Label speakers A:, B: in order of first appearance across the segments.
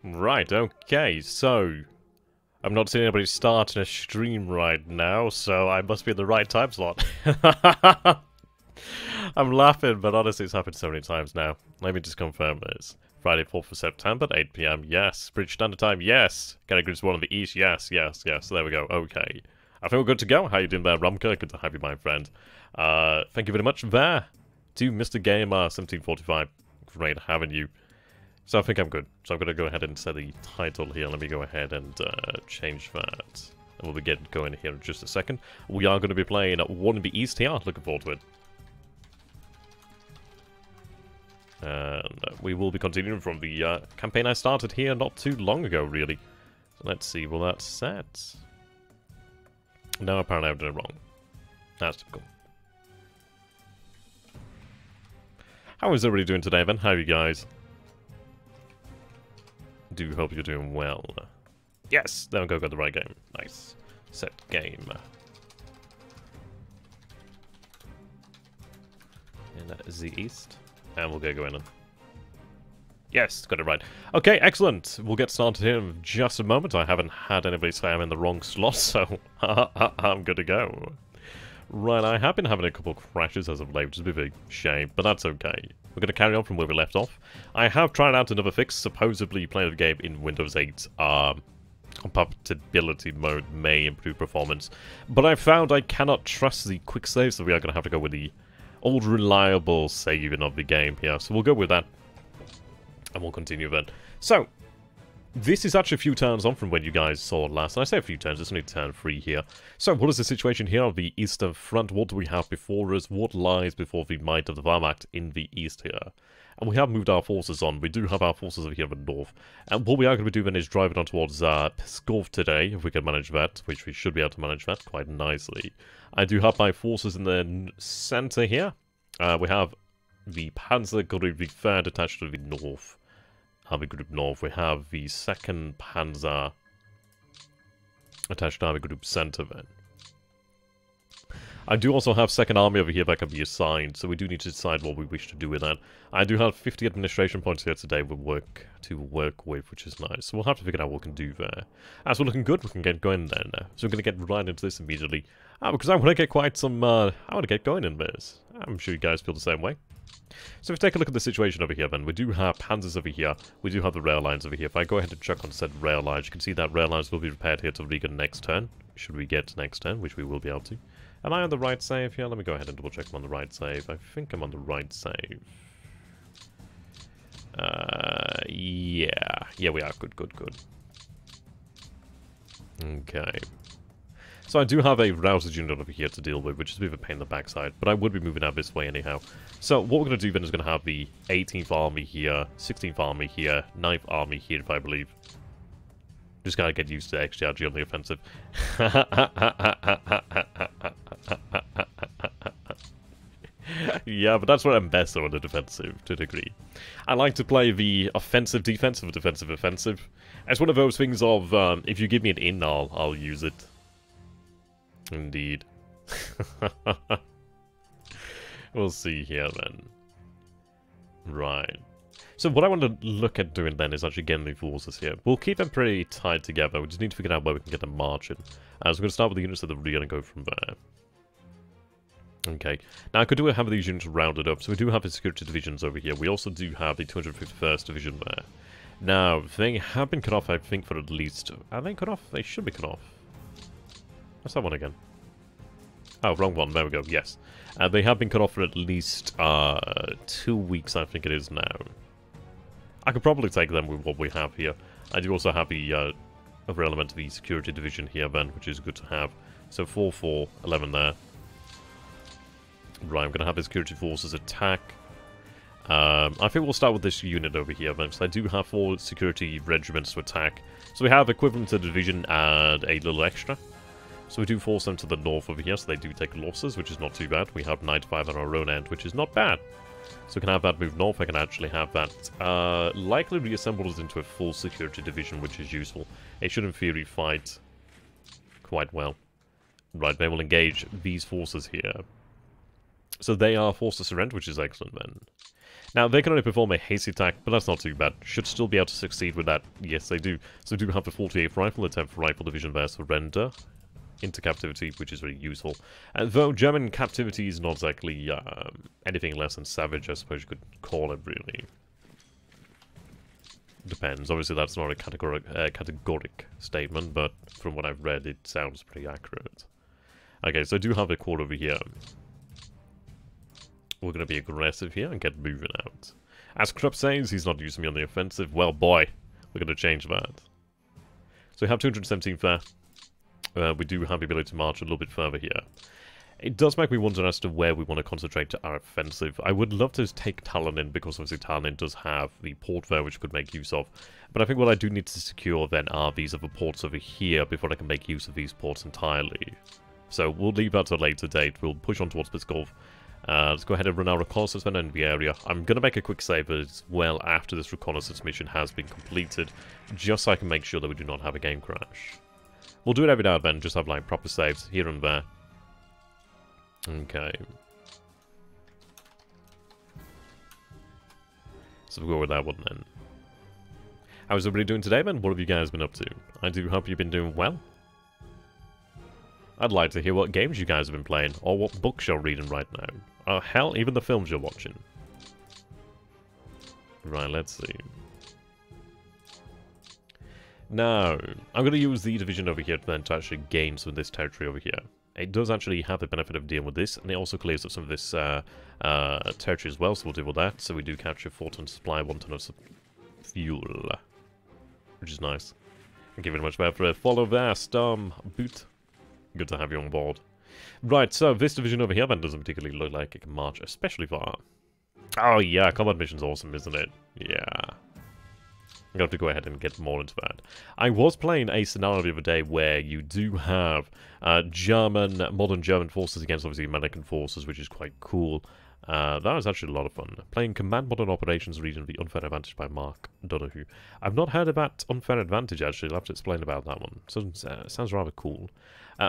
A: Right, okay, so... I'm not seeing anybody starting a stream right now, so I must be in the right time slot. I'm laughing, but honestly it's happened so many times now. Let me just confirm this. Friday, 4th of September, 8 PM, yes. British Standard Time, yes. Categories 1 of the East, yes, yes, yes. There we go, okay. I think we're good to go. How you doing there, Rumka? Good to have you, my friend. Thank you very much there to Mr. Gamer 1745. Great having you. So I think I'm good. So I'm going to go ahead and set the title here. Let me go ahead and change that. And we'll be getting going here in just a second. We are going to be playing One in the East here. Looking forward to it. And we will be continuing from the campaign I started here not too long ago, really. So let's see, will that set? No, apparently I've done it wrong. That's typical. How is everybody doing today, then? How are you guys? Do hope you're doing well. Yes, there we go, got the right game. Nice. Set game. And that is the East. And we'll get going on. Yes, got it right. Okay, excellent. We'll get started here in just a moment. I haven't had anybody say I'm in the wrong slot, so I'm good to go. Right, I have been having a couple of crashes as of late, which is a bit of a shame, but that's okay. We're going to carry on from where we left off. I have tried out another fix, supposedly playing the game in Windows 8. Compatibility mode may improve performance, but I found I cannot trust the quick save, so we are going to have to go with the old reliable saving of the game here. So we'll go with that, and we'll continue then. So, this is actually a few turns on from when you guys saw it last. And I say a few turns, it's only turn 3 here. So, what is the situation here on the Eastern Front? What do we have before us? What lies before the might of the Wehrmacht in the East here? And we have moved our forces on. We do have our forces over here in the north. And what we are going to be doing is driving on towards Pskov today, if we can manage that, which we should be able to manage that quite nicely. I do have my forces in the center here. We have the Panzer Group, the 3rd attached to the north. Army Group North. We have the 2nd Panzer attached to Army Group Center then. I do also have 2nd Army over here that can be assigned, so we do need to decide what we wish to do with that. I do have 50 administration points here today to work with, which is nice. So we'll have to figure out what we can do there. As we're looking good, we can get going then. So we're going to get right into this immediately. Because I want to get quite some, I want to get going in this. I'm sure you guys feel the same way. So if we take a look at the situation over here then, we do have panzers over here, we do have the rail lines over here. If I go ahead and check on said rail lines, you can see that rail lines will be repaired here to Riga next turn, should we get next turn, which we will be able to. Am I on the right save here? Let me go ahead and double check I'm on the right save. I think I'm on the right save. Yeah we are, good. Okay. So I do have a routed unit over here to deal with, which is a bit of a pain in the backside, but I would be moving out this way anyhow. So what we're going to do then is going to have the 18th Army here, 16th Army here, 9th Army here, if I believe. Just gotta get used to XTRG on the offensive. Yeah, but that's what I'm best on the defensive, to a degree. I like to play the offensive defensive, defensive offensive. It's one of those things of, if you give me an in, I'll use it. Indeed. We'll see here then. Right. So what I want to look at doing then is actually getting the forces here. We'll keep them pretty tied together. We just need to figure out where we can get them marching. So we're going to start with the units that we're going to go from there. Okay. Now I could do have these units rounded up. So we do have the security divisions over here. We also do have the 251st division there. Now, they have been cut off, I think, for at least... Are they cut off? They should be cut off. What's that one again? Oh, wrong one. There we go. Yes. They have been cut off for at least 2 weeks, I think it is now. I could probably take them with what we have here. I do also have the other element of the security division here then, which is good to have. So 4, 4, 11 there. Right, I'm going to have the security forces attack. I think we'll start with this unit over here then, so I do have 4 security regiments to attack. So we have equivalent to the division and a little extra. So we do force them to the north over here, so they do take losses, which is not too bad. We have 95 on our own end, which is not bad. So we can have that move north. I can actually have that likely reassembled into a full security division, which is useful. It should in theory fight quite well. Right, they will engage these forces here. So they are forced to surrender, which is excellent then. Now, they can only perform a hasty attack, but that's not too bad. Should still be able to succeed with that. Yes, they do. So we do have the 48th Rifle, the 10th Rifle Division there, surrender into captivity, which is very useful. Though German captivity is not exactly anything less than savage, I suppose you could call it, really. Depends. Obviously, that's not a categoric statement, but from what I've read, it sounds pretty accurate. Okay, so I do have a core over here. We're going to be aggressive here and get moving out. As Krupp says, he's not using me on the offensive. Well, boy, we're going to change that. So we have 217th there. We do have the ability to march a little bit further here. It does make me wonder as to where we want to concentrate our offensive. I would love to take Talon because obviously Talon does have the port there, which we could make use of. But I think what I do need to secure then are these other ports over here before I can make use of these ports entirely. So we'll leave that to a later date. We'll push on towards Pskov. Let's go ahead and run our reconnaissance then in the area. I'm going to make a quick save as well after this reconnaissance mission has been completed, just so I can make sure that we do not have a game crash. We'll do it every now and then, just have like proper saves here and there. Okay. So we'll go with that one then. How's everybody doing today, man? What have you guys been up to? I do hope you've been doing well. I'd like to hear what games you guys have been playing, or what books you're reading right now. Hell, even the films you're watching. Right, let's see. Now, I'm going to use the division over here then to actually gain some of this territory over here. It does actually have the benefit of dealing with this, and it also clears up some of this territory as well, so we'll deal with that. So we do capture 4 tons supply, 1 ton of fuel, which is nice. Thank you very much for a follow there, Storm Boot. Good to have you on board. Right, so this division over here then doesn't particularly look like it can march especially far. Oh yeah, combat mission's awesome, isn't it? Yeah. I'm going to have to go ahead and get more into that. I was playing a scenario the other day where you do have modern German forces against obviously American forces, which is quite cool. That was actually a lot of fun. Playing Command Modern Operations Region of the Unfair Advantage by Mark Donoghue. I've not heard about Unfair Advantage actually, I'll have to explain about that one. Sounds rather cool.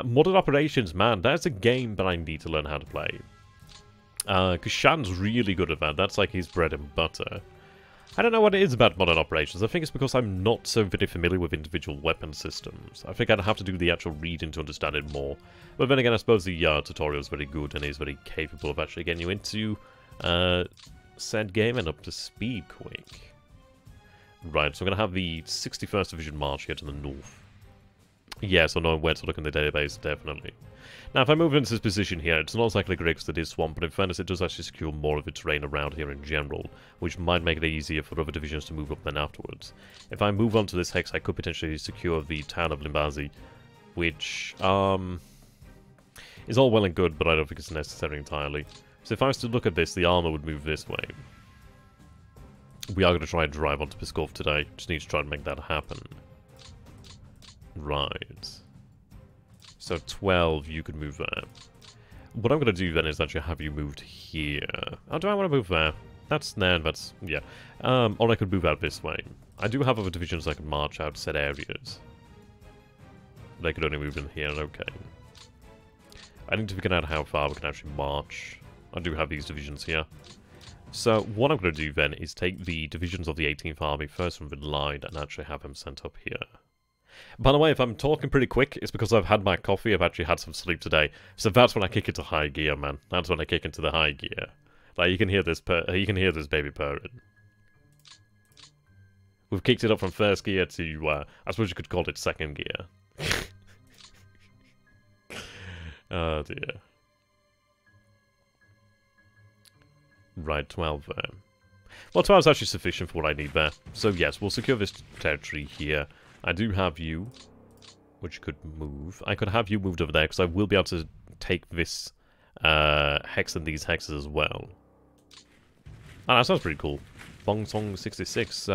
A: Modern Operations, man, that's a game that I need to learn how to play. Because Shan's really good at that, that's like his bread and butter. I don't know what it is about Modern Operations. I think it's because I'm not so very familiar with individual weapon systems. I think I'd have to do the actual reading to understand it more. But then again, I suppose the tutorial is very good and is very capable of actually getting you into said game and up to speed quick. Right, so I'm going to have the 61st Division march here to the north. Yeah, so knowing where to look in the database, definitely. Now, if I move into this position here, it's not exactly great because it is swamp, but in fairness, it does actually secure more of the terrain around here in general, which might make it easier for other divisions to move up then afterwards. If I move on to this hex, I could potentially secure the town of Limbazi, which is all well and good, but I don't think it's necessary entirely. So if I was to look at this, the armor would move this way. We are going to try and drive onto Pskov today, just need to try and make that happen. Right. So 12, you could move there. What I'm going to do then is actually have you moved here. Oh, do I want to move there? That's, yeah. Or I could move out this way. I do have other divisions I can march out set areas. They could only move in here, okay. I need to figure out how far we can actually march. I do have these divisions here. So what I'm going to do then is take the divisions of the 18th Army first from the line and actually have them sent up here. By the way, if I'm talking pretty quick, it's because I've had my coffee, I've actually had some sleep today. So that's when I kick into high gear, man. That's when I kick into the high gear. Like, you can hear this baby purring. We've kicked it up from first gear to, I suppose you could call it second gear. Oh dear. Right, 12 there. Well, 12 is actually sufficient for what I need there. So yes, we'll secure this territory here. I do have you, which could move. I could have you moved over there, because I will be able to take this hex and these hexes as well. Oh, that sounds pretty cool. Bong Song 66.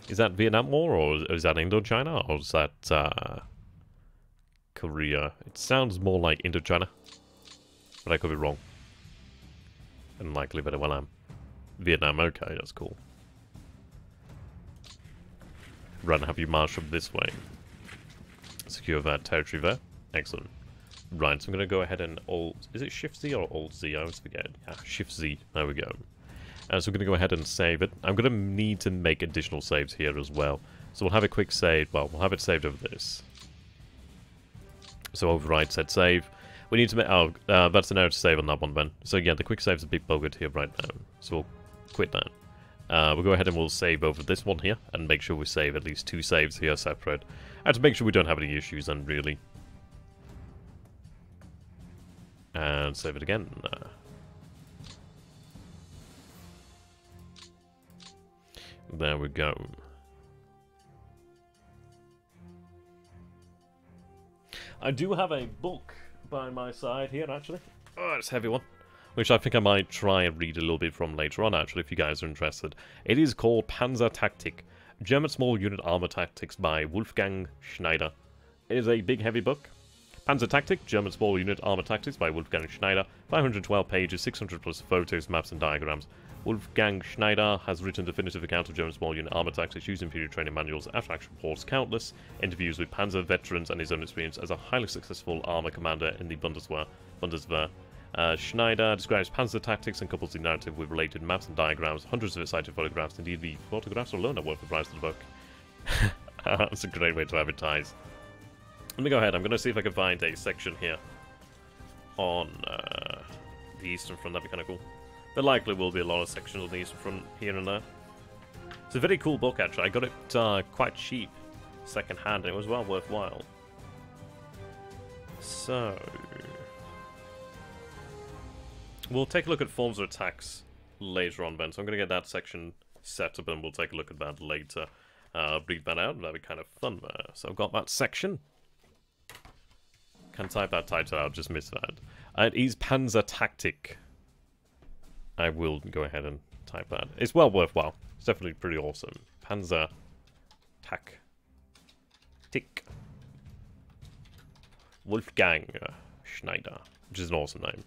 A: Is that Vietnam War, or is that Indochina, or is that Korea? It sounds more like Indochina, but I could be wrong. Unlikely, but well, am. Vietnam, okay, that's cool. Right, have you march up this way. Secure that territory there. Excellent. Right, so I'm going to go ahead and Alt... Is it Shift-Z or Alt-Z? I always forget. Yeah, Shift-Z. There we go. So we're going to go ahead and save it. I'm going to need to make additional saves here as well. So we'll have a quick save. Well, we'll have it saved over this. So override set save. We need to make... Oh, that's an error to save on that one, then. So yeah, the quick save's a bit buggered here right now. So we'll quit that. We'll go ahead and we'll save over this one here. And make sure we save at least 2 saves here separate. And to make sure we don't have any issues then, really. And save it again. There we go. I do have a book by my side here, actually. Oh, it's a heavy one. Which I think I might try and read a little bit from later on, actually, if you guys are interested. It is called Panzertaktik, German Small Unit Armor Tactics by Wolfgang Schneider. It is a big, heavy book. Panzertaktik, German Small Unit Armor Tactics by Wolfgang Schneider. 512 pages, 600 plus photos, maps, and diagrams. Wolfgang Schneider has written a definitive account of German small unit armor tactics using period training manuals, after-action reports, countless interviews with Panzer veterans, and his own experience as a highly successful armor commander in the Bundeswehr. Schneider describes Panzer tactics and couples the narrative with related maps and diagrams, hundreds of exciting photographs. Indeed, the photographs alone are worth the price of the book. That's a great way to advertise. Let me go ahead. I'm going to see if I can find a section here on the Eastern Front. That'd be kind of cool. There likely will be a lot of sections on the Eastern Front here and there. It's a very cool book, actually. I got it quite cheap, second hand, and it was well worthwhile. So we'll take a look at forms of attacks later on, Ben. So I'm going to get that section set up, and we'll take a look at that later. Read that out, and that'd be kind of fun there. So I've got that section. Can't type that title out, just missed that. It is Panzertaktik. I will go ahead and type that. It's well worthwhile. It's definitely pretty awesome. Panzertaktik. Wolfgang Schneider, which is an awesome name.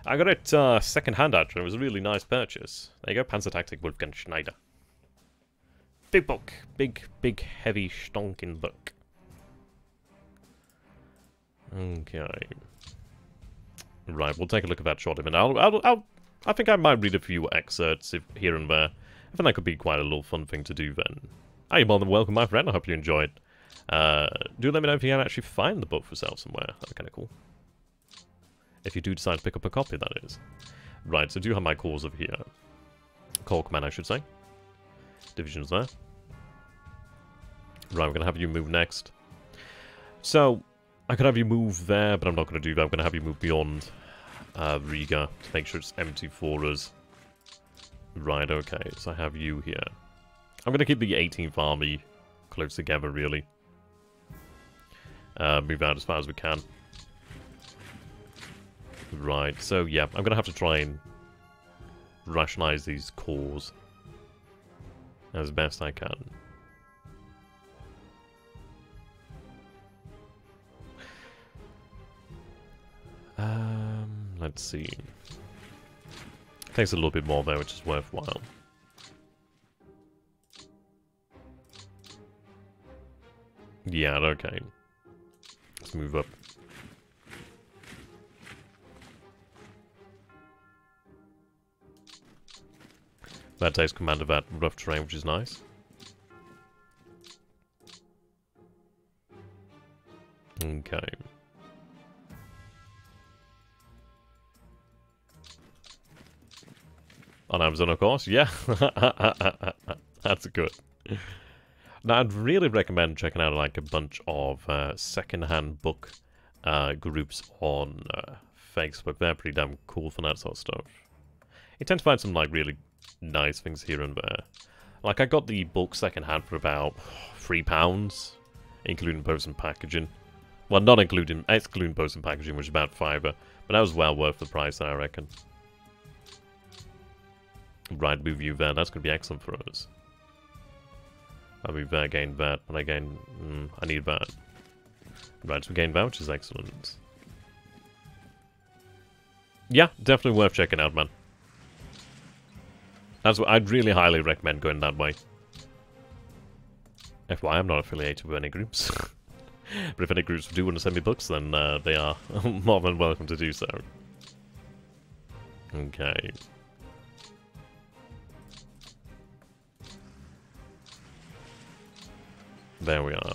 A: I got it second hand, actually. It was a really nice purchase. There you go, Panzertaktik Wolfgang Schneider. Big book. Big, heavy, stonking book. Okay. Right, we'll take a look at that shortly. And I think I might read a few excerpts here and there. I think that could be quite a little fun thing to do then. Hi, you're more than welcome, my friend. I hope you enjoyed. Do let me know if you can actually find the book for sale somewhere. That'd be kind of cool. If you do decide to pick up a copy, that is. Right, so I do have my cores over here. Core command, I should say. Divisions there. Right, we're going to have you move next. So, I could have you move there, but I'm not going to do that. I'm going to have you move beyond Riga to make sure it's empty for us. Right, okay, so I have you here. I'm going to keep the 18th Army close together, really. Move out as far as we can. Right, so yeah, I'm going to have to try and rationalize these cores as best I can. Let's see. Takes a little bit more there, which is worthwhile. Yeah, okay. Let's move up. That takes command of that rough terrain, which is nice. Okay. On Amazon, of course. Yeah. That's good. Now, I'd really recommend checking out like a bunch of second-hand book groups on Facebook. They're pretty damn cool for that sort of stuff. You tend to find some like really nice things here and there. Like I got the book second-hand for about £3, including post and packaging. Well, not excluding post and packaging, which is about £5, but that was well worth the price, I reckon. Right, move you there. That's going to be excellent for us. I'll move there, gain that, and I gain... I need that. Right, so we gain that, which is excellent. Yeah, definitely worth checking out, man. That's what I'd really highly recommend going that way. FYI, I'm not affiliated with any groups. But if any groups do want to send me books, then they are more than welcome to do so. Okay. There we are.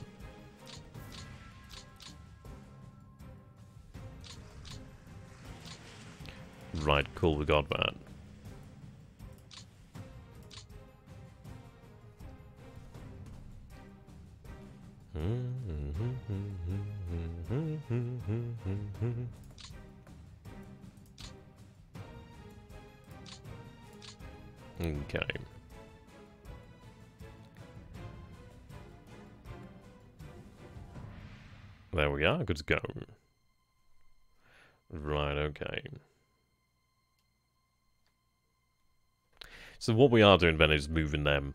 A: Right, cool, we got that. Okay. There we are, good to go. Right, okay. So what we are doing then is moving them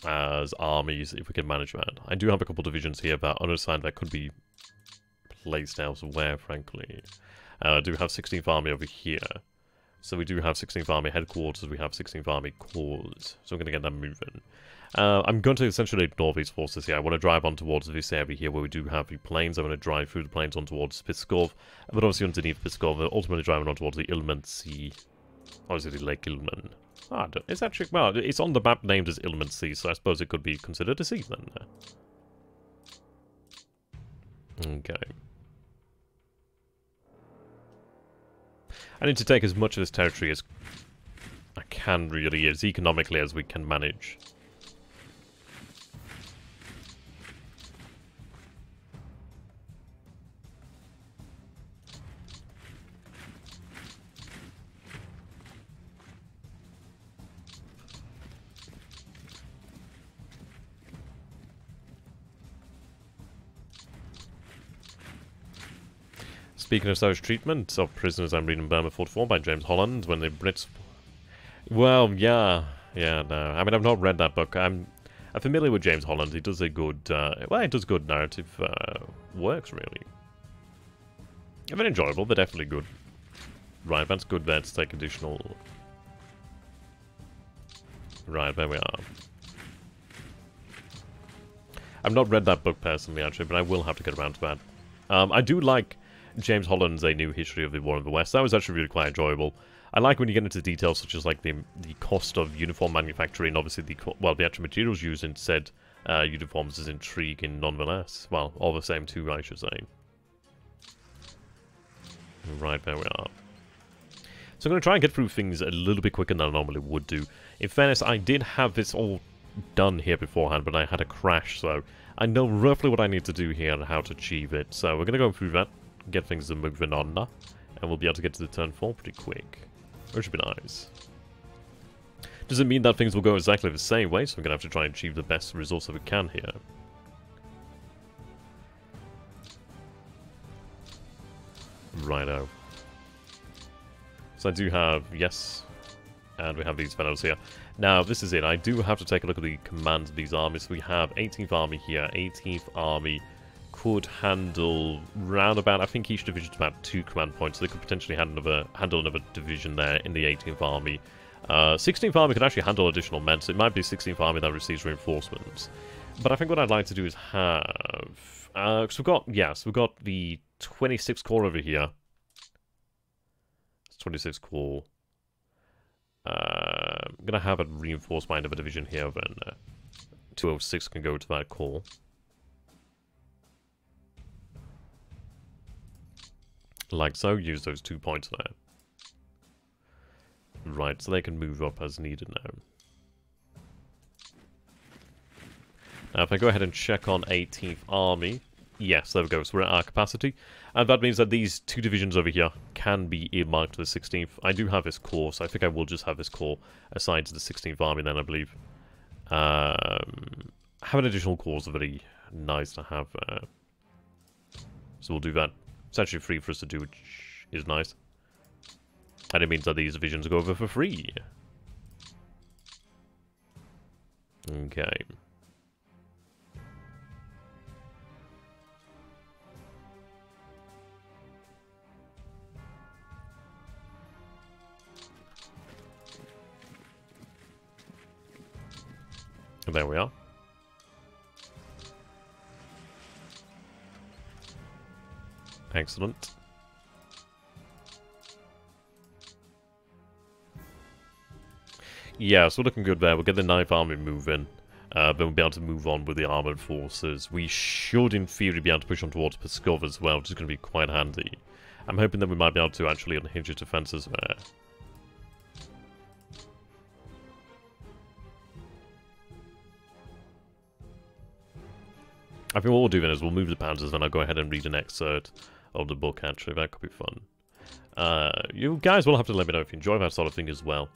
A: as armies, if we can manage that. I do have a couple divisions here that unassigned that could be placed elsewhere, frankly. I do have 16th Army over here. So we do have 16th Army headquarters, we have 16th Army corps. So I'm going to get them moving. I'm going to essentially ignore these forces here. I want to drive on towards this area here where we do have the plains. I want to drive through the plains on towards Pskov. But obviously underneath Pskov, we're ultimately driving on towards the Ilmen Sea. Or is it the Lake Ilmen? Ah, it's actually, well, it's on the map named as Ilmen Sea, so I suppose it could be considered a sea then. Okay. I need to take as much of this territory as I can, really, as economically as we can manage. Speaking of such treatment of prisoners, I'm reading Burma 44 by James Holland when the Brits... Well, yeah. Yeah, no. I mean, I've not read that book. I'm familiar with James Holland. He does a good... well, he does good narrative works, really. They're very enjoyable. They're definitely good. Right, that's good there to take additional... Right, there we are. I've not read that book personally, actually, but I will have to get around to that. I do like... James Holland's A New History of the War in the West. That was actually really quite enjoyable. I like when you get into details such as like the cost of uniform manufacturing. Obviously, the actual materials used in said uniforms is intriguing nonetheless. Well, all the same too, I should say. Right, there we are. So I'm going to try and get through things a little bit quicker than I normally would do. In fairness, I did have this all done here beforehand, but I had a crash, so I know roughly what I need to do here and how to achieve it. So we're going to go through that. Get things moving on, and we'll be able to get to the turn 4 pretty quick. Which should be nice. Doesn't mean that things will go exactly the same way, so I'm going to have to try and achieve the best results that we can here. Righto. So I do have, yes, and we have these fellows here. Now, this is it. I do have to take a look at the commands of these armies. We have 18th Army here, 18th Army... could handle round about, I think each division's about 2 command points, so they could potentially handle another division there in the 18th Army. 16th Army could actually handle additional men, so it might be 16th Army that receives reinforcements. But I think what I'd like to do is have... because we've got the 26th Corps over here. It's 26th Corps. I'm going to have it reinforced by another division here, then 206 can go to that corps. Like so, use those 2 points there. Right, so they can move up as needed now. Now, if I go ahead and check on 18th Army, yes, there we go, so we're at our capacity. And that means that these 2 divisions over here can be earmarked to the 16th. I do have this corps, so I think I will just have this corps assigned to the 16th Army then, I believe. Having additional corps are very nice to have. So we'll do that. It's actually free for us to do, which is nice. And it means that these divisions go over for free. Okay. And there we are. Excellent. Yeah, so we're looking good there. We'll get the Knife Army moving. Then we'll be able to move on with the armoured forces. We should, in theory, be able to push on towards Pskov as well, which is going to be quite handy. I'm hoping that we might be able to actually unhinge its defences there. I think what we'll do then is we'll move the panzers, and I'll go ahead and read an excerpt of the book, actually. That could be fun. You guys will have to let me know if you enjoy that sort of thing as well.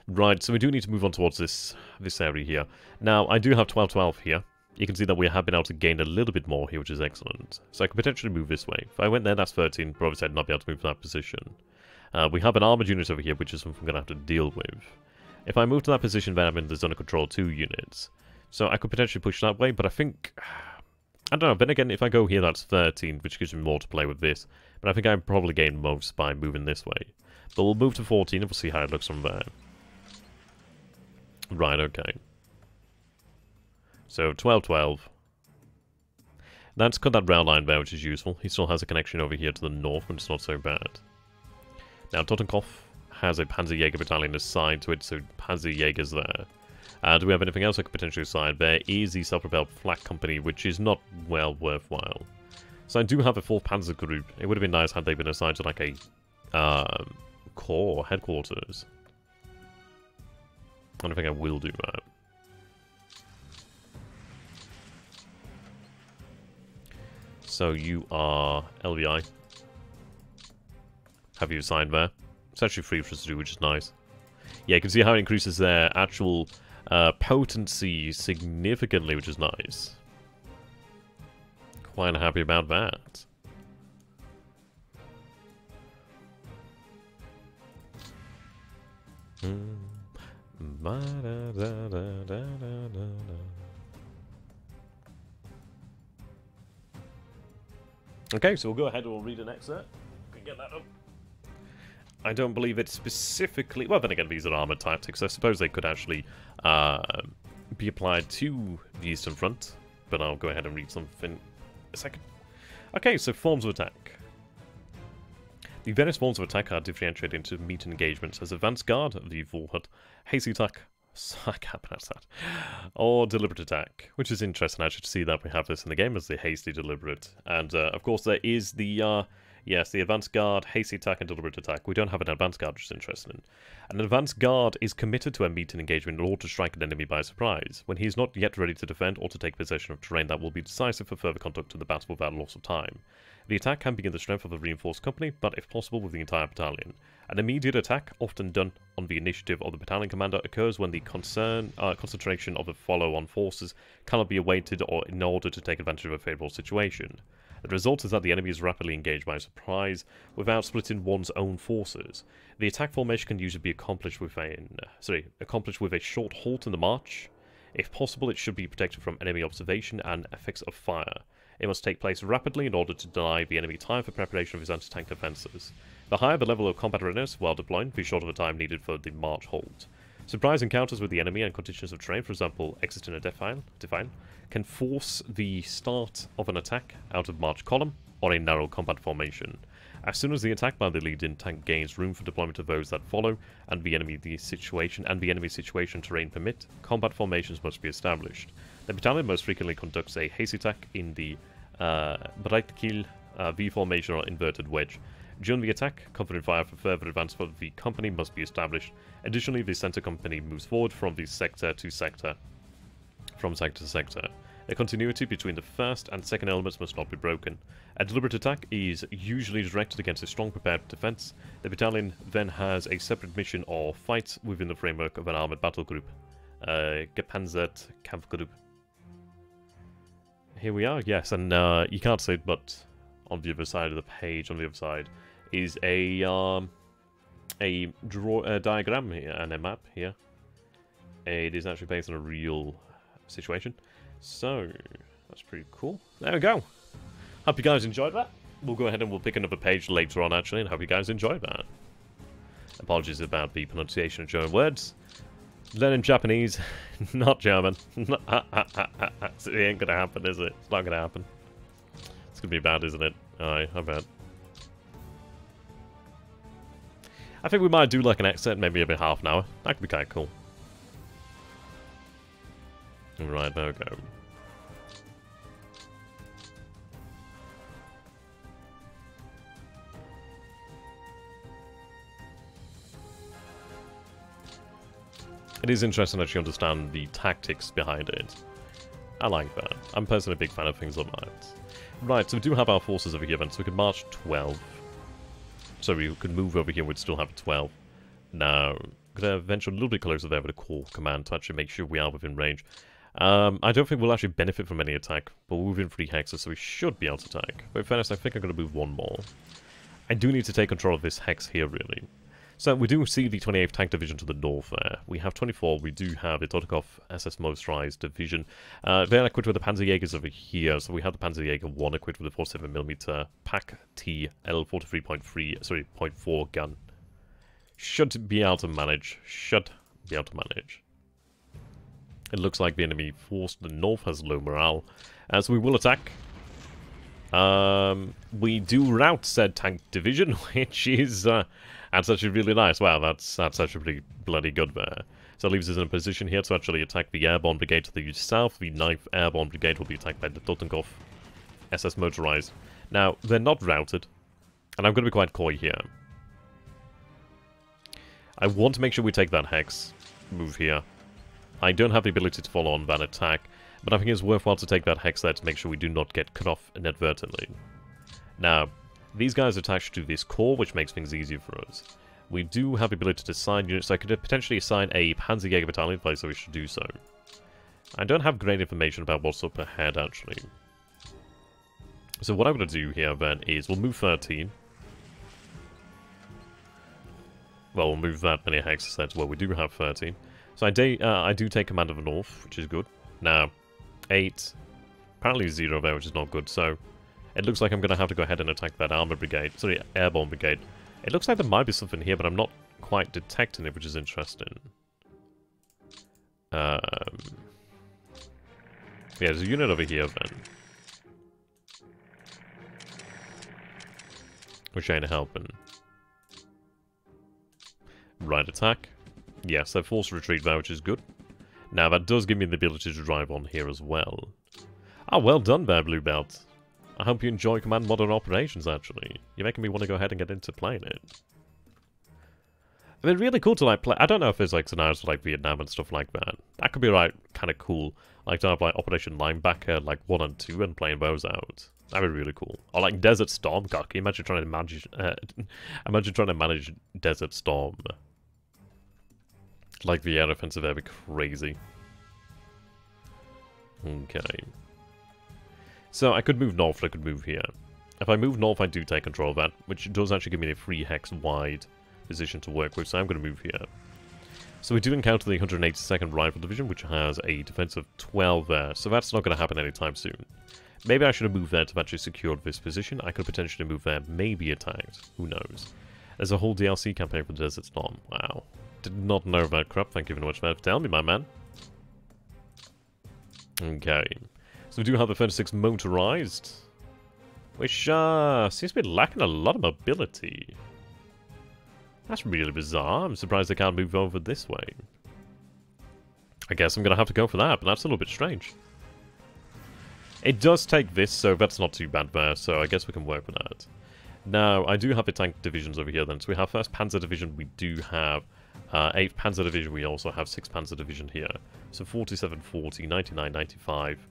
A: Right, so we do need to move on towards this area here. Now, I do have 12-12 here. You can see that we have been able to gain a little bit more here, which is excellent. So I could potentially move this way. If I went there, that's 13, but obviously I'd not be able to move to that position. We have an armoured unit over here, which is something I'm going to have to deal with. If I move to that position, then I'm in the zone of control 2 units. So I could potentially push that way, but I think... I don't know, then again, if I go here, that's 13, which gives me more to play with this. But I think I probably gain most by moving this way. But we'll move to 14, and we'll see how it looks from there. Right, okay. So, 12-12. That's cut that rail line there, which is useful. He still has a connection over here to the north, but it's not so bad. Now, Totenkopf has a Panzerjäger battalion assigned to it, so Panzerjäger's there. Do we have anything else I could potentially assign? There is the self-propelled flak company, which is not, well, worthwhile. So I do have a 4th Panzer group. It would have been nice had they been assigned to, like, a corps headquarters. I don't think I will do that. So you are LVI. Have you assigned there? It's actually free for us to do, which is nice. Yeah, you can see how it increases their actual potency significantly, which is nice. Quite happy about that. Okay, so we'll go ahead and we'll read an excerpt. Can get that up. I don't believe it specifically... Well, then again, these are armoured tactics. I suppose they could actually be applied to the Eastern Front. But I'll go ahead and read something a second. Okay, so forms of attack. The various forms of attack are differentiated into meet engagements as advanced guard of the Vorhut, hasty attack, I can't pronounce that, or deliberate attack, which is interesting actually to see that we have this in the game as the hasty deliberate. And of course there is the, yes, the advanced guard, hasty attack, and deliberate attack. We don't have an advanced guard, which is interesting. An advanced guard is committed to a meet and engagement in order to strike an enemy by surprise, when he is not yet ready to defend or to take possession of terrain that will be decisive for further conduct of the battle without loss of time. The attack can begin the strength of a reinforced company, but if possible with the entire battalion. An immediate attack, often done on the initiative of the battalion commander, occurs when the concentration of the follow-on forces cannot be awaited or in order to take advantage of a favourable situation. The result is that the enemy is rapidly engaged by surprise without splitting one's own forces. The attack formation can usually be accomplished with a short halt in the march. If possible, it should be protected from enemy observation and effects of fire. It must take place rapidly in order to deny the enemy time for preparation of his anti-tank defences. The higher the level of combat readiness while deploying, the shorter the time needed for the march halt. Surprise encounters with the enemy and conditions of terrain, for example, exiting a define, can force the start of an attack out of march column or a narrow combat formation. As soon as the attack by the lead-in tank gains room for deployment of those that follow, and the enemy situation terrain permit, combat formations must be established. The battalion most frequently conducts a hasty attack in the BLeAcHACiD V formation or inverted wedge. During the attack, confident fire for further advance for the company must be established. Additionally, the center company moves forward from the sector to sector. The continuity between the first and second elements must not be broken. A deliberate attack is usually directed against a strong prepared defense. The battalion then has a separate mission or fight within the framework of an armored battle group. Gepanzert Kampfgruppe. Here we are, yes, and you can't see it, but on the other side of the page, on the other side, is a diagram here and a map here. It is actually based on a real situation, so that's pretty cool. There we go. Hope you guys enjoyed that. We'll go ahead and we'll pick another page later on, actually, and hope you guys enjoyed that. Apologies about the pronunciation of German words. Learning Japanese, not German. It ain't gonna happen, is it? It's not gonna happen. It's gonna be bad, isn't it? Aye, I bet. I think we might do like an exit, maybe about half an hour. That could be kind of cool. Right, there we go. It is interesting to actually understand the tactics behind it. I like that. I'm personally a big fan of things like that. Right, so we do have our forces over here then, so we could march 12. So we could move over here and we'd still have 12. Now, we're going to venture a little bit closer there with a core command to actually make sure we are within range. I don't think we'll actually benefit from any attack, but we're within 3 hexes, so we should be able to attack. But in fairness, I think I'm going to move 1 more. I do need to take control of this hex here, really. So we do see the 28th Tank Division to the north there. We have 24, we do have the Totekov SS Motorized Division. They're equipped with the Panzerjägers over here, so we have the Panzerjäger 1 equipped with a 47mm PaK T L43.3, sorry, .4 gun. Should be able to manage. It looks like the enemy force to the north has low morale, so we will attack. We do rout said tank division, which is that's actually really nice. Wow, that's actually pretty bloody good there. So it leaves us in a position here to actually attack the airborne brigade to the south. The 9th Airborne Brigade will be attacked by the Totekov SS Motorized. Now, they're not routed, and I'm going to be quite coy here. I want to make sure we take that hex move here. I don't have the ability to follow on that attack, but I think it's worthwhile to take that hex there to make sure we do not get cut off inadvertently. Now, these guys are attached to this core, which makes things easier for us. We do have the ability to assign units, so I could potentially assign a Panzerjäger battalion place, so we should do so. I don't have great information about what's up ahead, actually. So what I'm going to do here, then, is we'll move 13. Well, we'll move that many hexes there to where we do have 13. So I do take command of the north, which is good. Now, 8. Apparently 0 there, which is not good, so it looks like I'm going to have to go ahead and attack that armor brigade. Sorry, airborne brigade. It looks like there might be something here, but I'm not quite detecting it, which is interesting. Yeah, there's a unit over here, then. Which ain't helping. Right attack. Yes, they're forced retreat there, which is good. Now, that does give me the ability to drive on here as well. Ah, well done there, Blue Belt. I hope you enjoy Command Modern Operations, actually. You're making me want to go ahead and get into playing it. I mean, really cool to, like, play. I don't know if there's, like, scenarios for, like, Vietnam and stuff like that. That could be, right, kind of cool. Like, to have, like, Operation Linebacker, like, 1 and 2 and playing those out. That'd be really cool. Or, like, Desert Storm. God, can you imagine trying to manage Desert Storm? Like, the air offensive there would be crazy. Okay. So, I could move north, I could move here. If I move north, I do take control of that, which does actually give me a 3 hex wide position to work with, so I'm going to move here. So we do encounter the 182nd Rifle Division, which has a defense of 12 there, so that's not going to happen anytime soon. Maybe I should have moved there to actually secure this position. I could potentially move there, maybe attacked. Who knows? There's a whole DLC campaign for the Desert Storm. Wow. Did not know that crap. Thank you very much for telling me, my man. Okay. So we do have the 36 motorized, which seems to be lacking a lot of mobility. That's really bizarre. I'm surprised they can't move over this way. I guess I'm going to have to go for that, but that's a little bit strange. It does take this, so that's not too bad there, so I guess we can work with that. Now, I do have the tank divisions over here then. So we have 1st Panzer Division, we do have 8th Panzer Division, we also have 6th Panzer Division here. So 47, 40, 99, 95.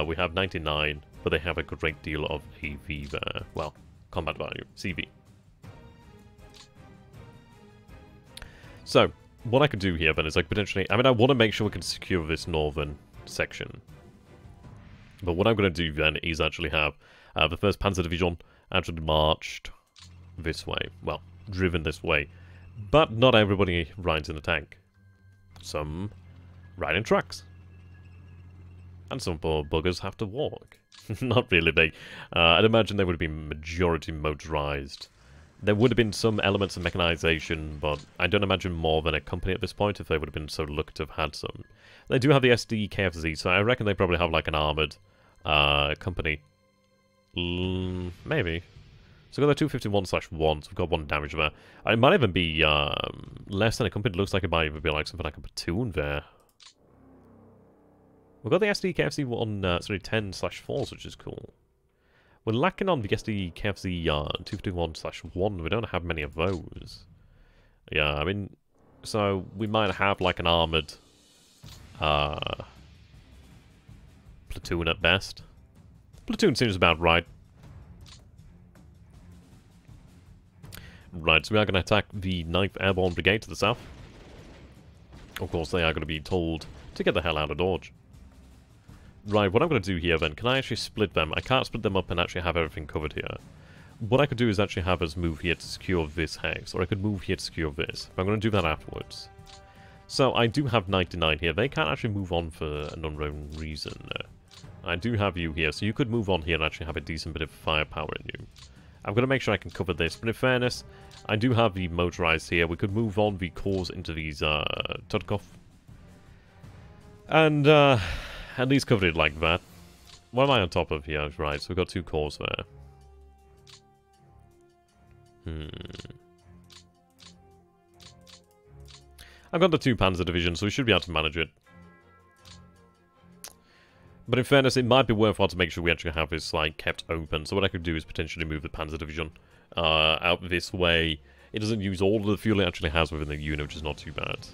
A: We have 99, but they have a great deal of AV there. Well, combat value, CV. So, what I could do here then is like potentially... I mean, I want to make sure we can secure this northern section. But what I'm going to do then is actually have the 1st Panzer Division actually marched this way. Well, driven this way. But not everybody rides in a tank. Some ride in trucks. And some poor buggers have to walk. Not really big. I'd imagine they would have been majority motorized. There would have been some elements of mechanization, but I don't imagine more than a company at this point if they would have been so lucky to have had some. They do have the SD KFZ, so I reckon they probably have like an armored company Maybe. So we've got the 251/1, so we've got 1 damage there. It might even be less than a company. It looks like it might even be like something like a platoon there. We've got the SD-KFC 10/4s, which is cool. We're lacking on the SD-KFC 251/1. We don't have many of those. Yeah, I mean, so we might have like an armored platoon at best. Platoon seems about right. Right, so we are going to attack the 9th Airborne Brigade to the south. Of course, they are going to be told to get the hell out of Dodge. Right, what I'm going to do here then, can I actually split them? I can't split them up and actually have everything covered here. What I could do is actually have us move here to secure this hex, or I could move here to secure this. But I'm going to do that afterwards. So, I do have 99 here. They can't actually move on for an unknown reason. I do have you here, so you could move on here and actually have a decent bit of firepower in you. I'm going to make sure I can cover this, but in fairness, I do have the motorized here. We could move on the cores into these Tudkov. And at least cover it like that. What am I on top of here? Right, so we've got 2 cores there. I've got the 2 Panzer divisions, so we should be able to manage it. But in fairness, it might be worthwhile to make sure we actually have this, like, kept open. So what I could do is potentially move the Panzer Division out this way. It doesn't use all of the fuel it actually has within the unit, which is not too bad.